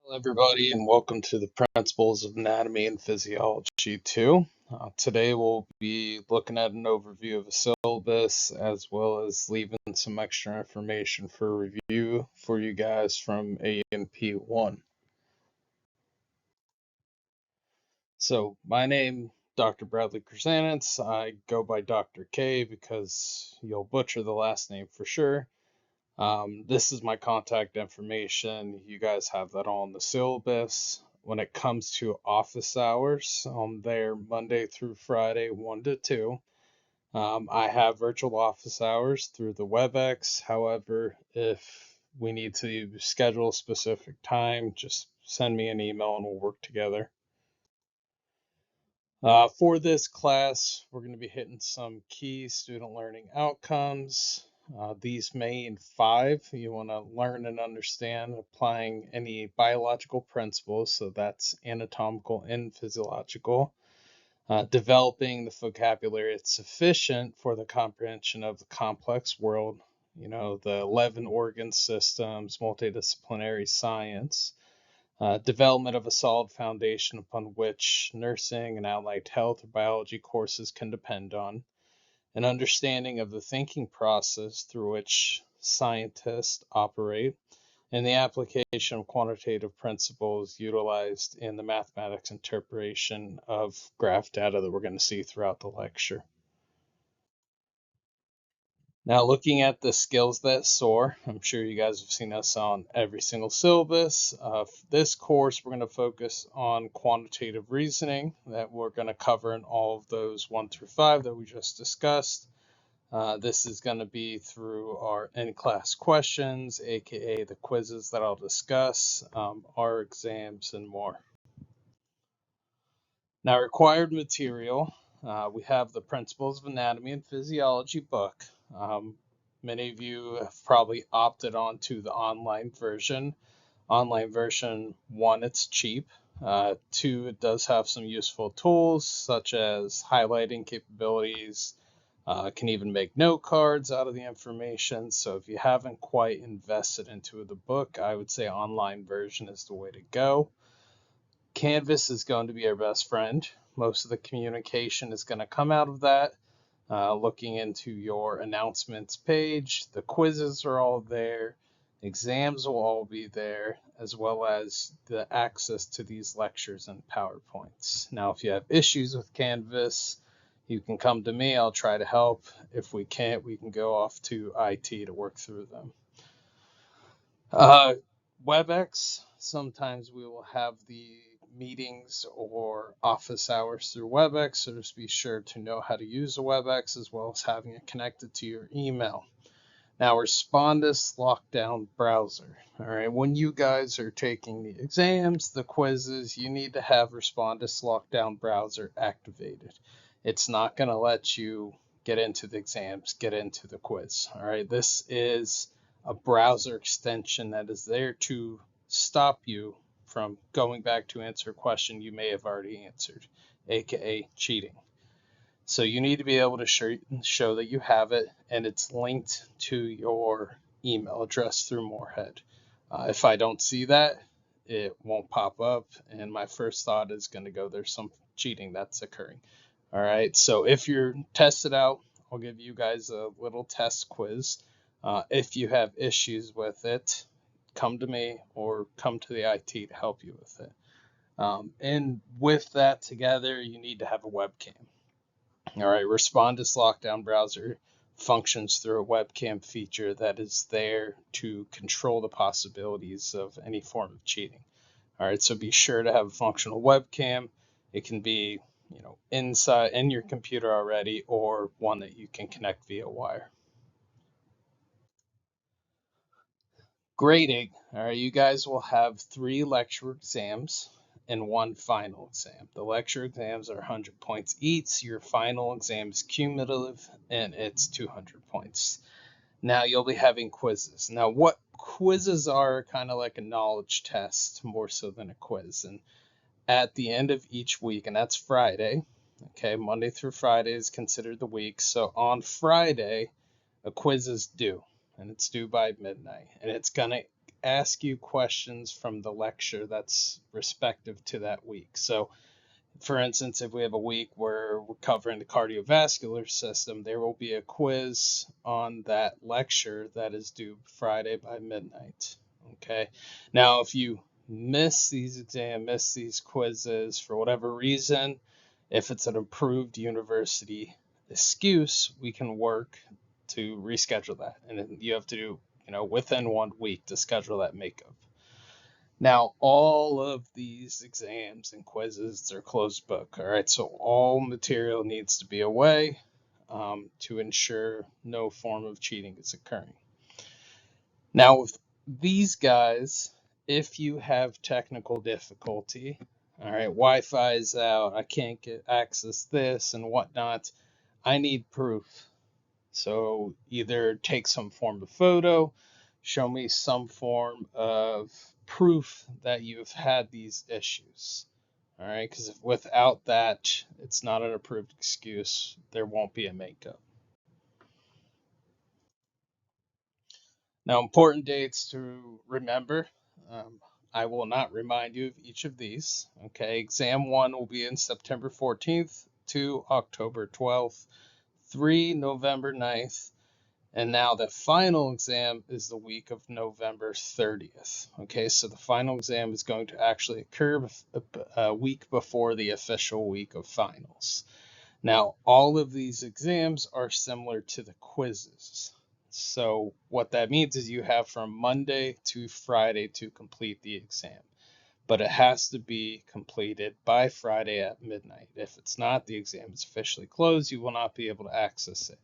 Hello, everybody, and welcome to the Principles of Anatomy and Physiology 2. Today, we'll be looking at an overview of a syllabus as well as leaving some extra information for review for you guys from A&P 1. So, my name, Dr. Bradley Krasanitz. I go by Dr. K because you'll butcher the last name for sure. This is my contact information. You guys have that all in the syllabus. When it comes to office hours, I'm there Monday through Friday, 1 to 2. I have virtual office hours through the WebEx. However, if we need to schedule a specific time, just send me an email and we'll work together. For this class, we're going to be hitting some key student learning outcomes. These main 5, you want to learn and understand applying any biological principles, so that's anatomical and physiological. Developing the vocabulary that's sufficient for the comprehension of the complex world, the 11 organ systems, multidisciplinary science. Development of a solid foundation upon which nursing and allied health or biology courses can depend on, an understanding of the thinking process through which scientists operate, and the application of quantitative principles utilized in the mathematics interpretation of graph data that we're going to see throughout the lecture. Now, looking at the skills that soar, I'm sure you guys have seen us on every single syllabus. For this course, we're going to focus on quantitative reasoning that we're going to cover in all of those 1 through 5 that we just discussed. This is going to be through our in-class questions, aka the quizzes that I'll discuss, our exams, and more. Now, required material, we have the Principles of Anatomy and Physiology book. Many of you have probably opted on to the online version. Online version 1, it's cheap. 2, it does have some useful tools such as highlighting capabilities. Can even make note cards out of the information. So if you haven't quite invested into the book, I would say online version is the way to go. Canvas is going to be our best friend. Most of the communication is going to come out of that. Looking into your announcements page, the quizzes are all there, exams will all be there, as well as the access to these lectures and PowerPoints. Now, if you have issues with Canvas, you can come to me. I'll try to help. If we can't, we can go off to IT to work through them. WebEx, sometimes we will have the meetings or office hours through WebEx, so just be sure to know how to use the WebEx as well as having it connected to your email. Now, Respondus Lockdown Browser. All right, when you guys are taking the exams, the quizzes, you need to have Respondus Lockdown Browser activated. It's not going to let you get into the exams, get into the quiz. All right, this is a browser extension that is there to stop you from going back to answer a question you may have already answered, aka cheating. So you need to be able to show that you have it, and it's linked to your email address through Moorhead. If I don't see that, it won't pop up, and my first thought is going to go, there's some cheating that's occurring. All right, so if you're tested out, I'll give you guys a little test quiz. If you have issues with it, come to me or come to the IT to help you with it. And with that together, you need to have a webcam. All right, Respondus Lockdown Browser functions through a webcam feature that is there to control the possibilities of any form of cheating. All right, so be sure to have a functional webcam. It can be, inside in your computer already, or one that you can connect via wire. Grading. All right, you guys will have 3 lecture exams and 1 final exam. The lecture exams are 100 points each. Your final exam is cumulative, and it's 200 points. Now you'll be having quizzes. Now, what quizzes are kind of like a knowledge test more so than a quiz. And at the end of each week, and that's Friday, okay, Monday through Friday is considered the week. So on Friday, a quiz is due, and it's due by midnight, and it's going to ask you questions from the lecture that's respective to that week. So, for instance, if we have a week where we're covering the cardiovascular system, there will be a quiz on that lecture that is due Friday by midnight. Okay. Now, if you miss these exams, miss these quizzes for whatever reason, if it's an approved university excuse, we can work to reschedule that. And you have to do, within 1 week to schedule that makeup. Now, all of these exams and quizzes, they're closed book. All right, so all material needs to be away to ensure no form of cheating is occurring. Now, with these guys, if you have technical difficulty, all right, Wi-Fi is out, I can't get access this and whatnot, I need proof. So either take some form of photo, show me some form of proof that you've had these issues. All right, because if without that, it's not an approved excuse. There won't be a makeup. Now, important dates to remember. Um, I will not remind you of each of these. Okay, exam 1 will be in September 14th to October 12th, 3 November 9th, and now the final exam is the week of November 30th. Okay, so the final exam is going to actually occur a week before the official week of finals. Now, all of these exams are similar to the quizzes. So what that means is you have from Monday to Friday to complete the exam, but it has to be completed by Friday at midnight. If it's not, the exam is officially closed. You will not be able to access it.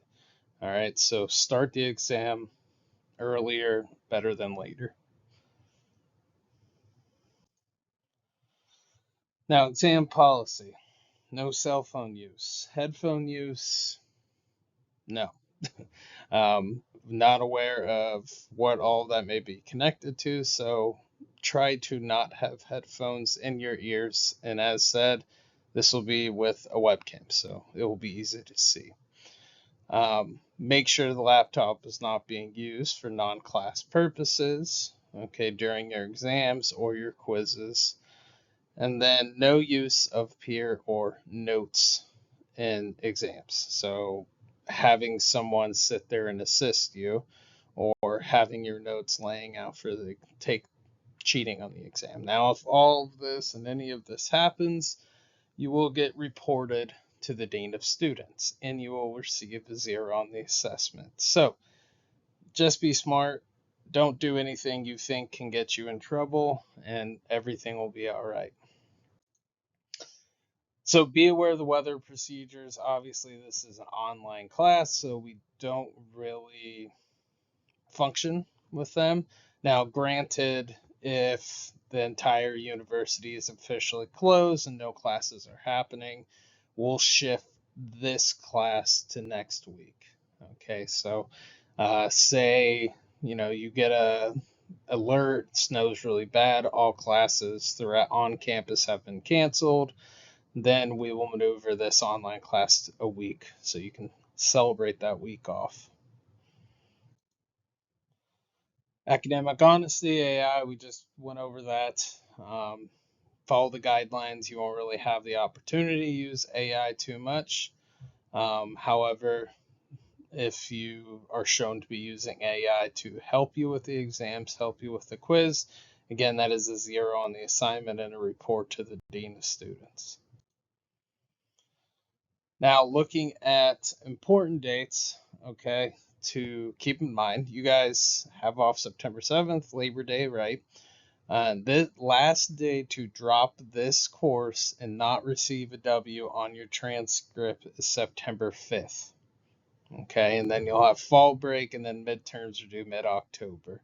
All right, so start the exam earlier, better than later. Now, exam policy. No cell phone use. Headphone use, no. Not aware of what all that may be connected to, so try to not have headphones in your ears. And as said, this will be with a webcam, so it will be easy to see. Make sure the laptop is not being used for non-class purposes, okay, during your exams or your quizzes. And then no use of peer or notes in exams. So having someone sit there and assist you or having your notes laying out for the take cheating on the exam. Now, if all of this and any of this happens, you will get reported to the Dean of Students and you will receive a 0 on the assessment. So just be smart. Don't do anything you think can get you in trouble, and everything will be all right. So be aware of the weather procedures. Obviously, this is an online class, so we don't really function with them. Now, granted, if the entire university is officially closed and no classes are happening, we'll shift this class to next week. Okay, so say you get a alert, snow's really bad, all classes throughout on campus have been canceled, then we will maneuver this online class a week so you can celebrate that week off. Academic honesty, AI, we just went over that. Follow the guidelines. You won't really have the opportunity to use AI too much. However, if you are shown to be using AI to help you with the exams, help you with the quiz, again, that is a 0 on the assignment and a report to the Dean of Students. Now, looking at important dates, okay, to keep in mind, you guys have off September 7th, Labor Day, right? The last day to drop this course and not receive a W on your transcript is September 5th. Okay, and then you'll have fall break and then midterms are due mid-October.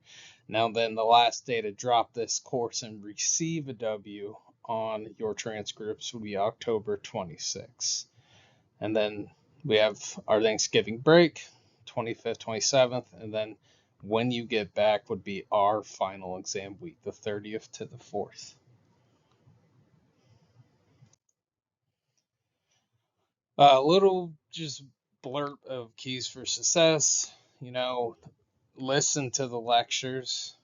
Now then the last day to drop this course and receive a W on your transcripts will be October 26th. And then we have our Thanksgiving break, 25th, 27th, and then when you get back would be our final exam week, the 30th to the 4th. A little just blurb of keys for success, listen to the lectures.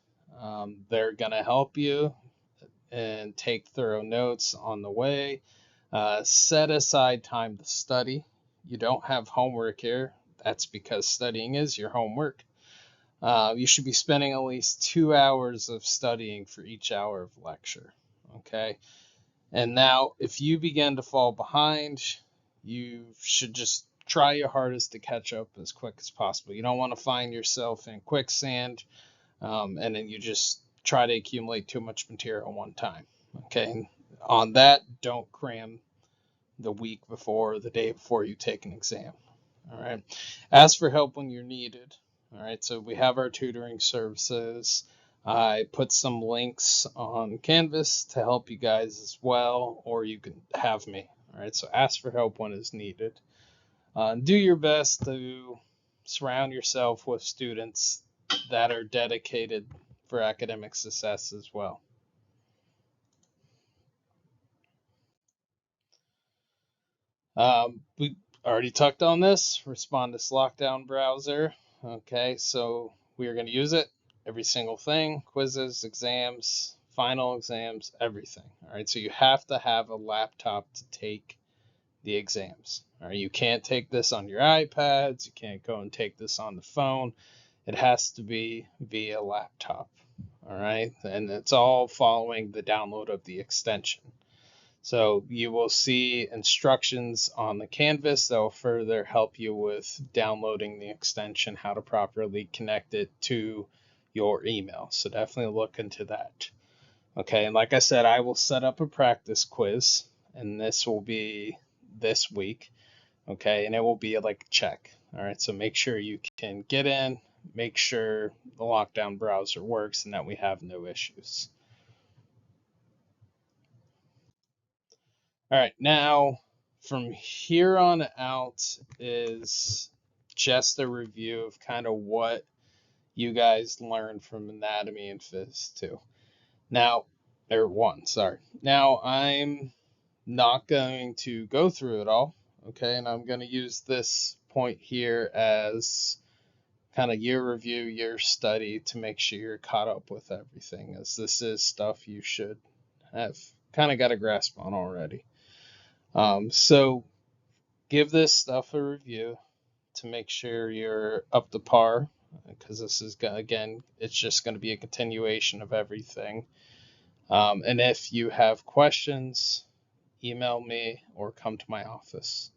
They're going to help you and take thorough notes on the way. Set aside time to study. You don't have homework here. That's because studying is your homework. You should be spending at least 2 hours of studying for each hour of lecture. Okay. And now, if you begin to fall behind, you should just try your hardest to catch up as quick as possible. You don't want to find yourself in quicksand, and then you just try to accumulate too much material at one time. Okay. And on that, don't cram the week before or the day before you take an exam. All right. Ask for help when you're needed. All right. So we have our tutoring services. I put some links on Canvas to help you guys as well, or you can have me. All right. So ask for help when it's needed. Do your best to surround yourself with students that are dedicated for academic success as well. We already talked on this. Respond to lockdown browser. Okay, so we are going to use it. Every single thing, quizzes, exams, final exams, everything. All right, so you have to have a laptop to take the exams. All right, you can't take this on your iPads. You can't go and take this on the phone. It has to be via laptop. All right, and it's all following the download of the extension. So you will see instructions on the canvas that will further help you with downloading the extension, how to properly connect it to your email. So definitely look into that. Okay, and like I said, I will set up a practice quiz, and this will be this week. Okay, and it will be like a check. All right, so make sure you can get in, make sure the lockdown browser works, and that we have no issues. All right, now from here on out is just a review of kind of what you guys learned from anatomy and phys 2. Now, or 1, sorry. Now, I'm not going to go through it all, okay? And I'm going to use this point here as kind of year review, year study to make sure you're caught up with everything, as this is stuff you should have kind of got a grasp on already. So give this stuff a review to make sure you're up to par, because this is, again, it's just going to be a continuation of everything. And if you have questions, email me or come to my office.